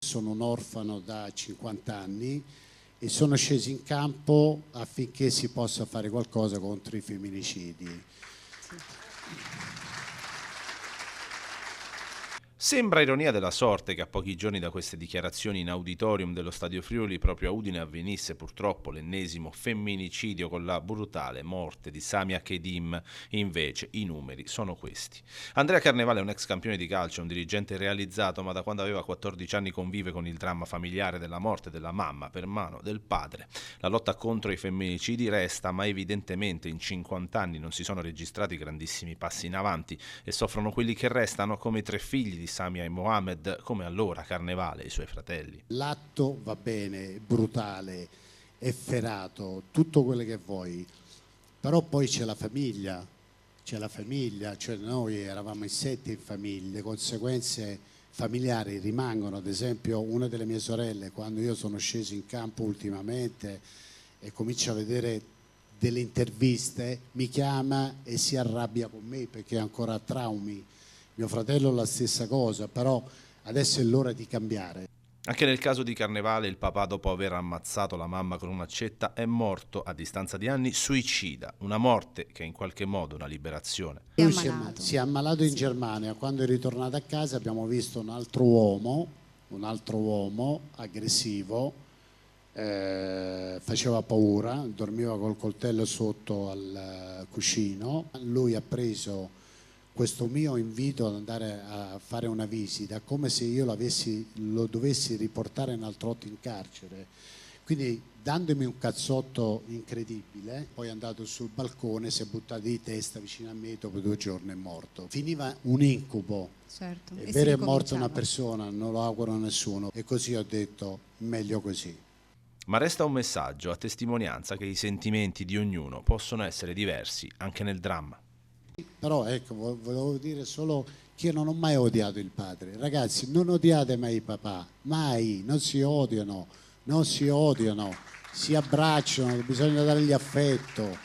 sono un orfano da 50 anni e sono scesi in campo affinché si possa fare qualcosa contro i femminicidi. Sembra ironia della sorte che a pochi giorni da queste dichiarazioni in auditorium dello Stadio Friuli proprio a Udine avvenisse purtroppo l'ennesimo femminicidio con la brutale morte di Samia Kedim. Invece i numeri sono questi. Andrea Carnevale è un ex campione di calcio, un dirigente realizzato, ma da quando aveva 14 anni convive con il dramma familiare della morte della mamma per mano del padre. La lotta contro i femminicidi resta, ma evidentemente in 50 anni non si sono registrati grandissimi passi in avanti e soffrono quelli che restano, come i 3 figli di Samia e Mohamed, come allora Carnevale e i suoi fratelli. L'atto va bene, è brutale, efferato, tutto quello che vuoi, però poi c'è la famiglia, cioè noi eravamo in 7 in famiglia, le conseguenze familiari rimangono. Ad esempio una delle mie sorelle, quando io sono sceso in campo ultimamente e comincia a vedere delle interviste, mi chiama e si arrabbia con me perché ancora ha traumi. Mio fratello la stessa cosa, però adesso è l'ora di cambiare. Anche nel caso di Carnevale, il papà, dopo aver ammazzato la mamma con un'accetta, è morto a distanza di anni suicida, una morte che è in qualche modo una liberazione. Lui si è ammalato in Germania. Quando è ritornato a casa abbiamo visto un altro uomo aggressivo, faceva paura, dormiva col coltello sotto al cuscino. Lui ha preso questo mio invito ad andare a fare una visita come se io lo dovessi riportare un altro volta in carcere, quindi dandomi un cazzotto incredibile. Poi è andato sul balcone, si è buttato di testa vicino a me, dopo 2 giorni è morto. Finiva un incubo. Certo. È vero, è morta una persona, non lo auguro a nessuno, e così ho detto meglio così. Ma resta un messaggio a testimonianza che i sentimenti di ognuno possono essere diversi anche nel dramma. Però ecco, volevo dire solo che io non ho mai odiato il padre. Ragazzi, non odiate mai il papà, mai, non si odiano, si abbracciano, bisogna dargli affetto.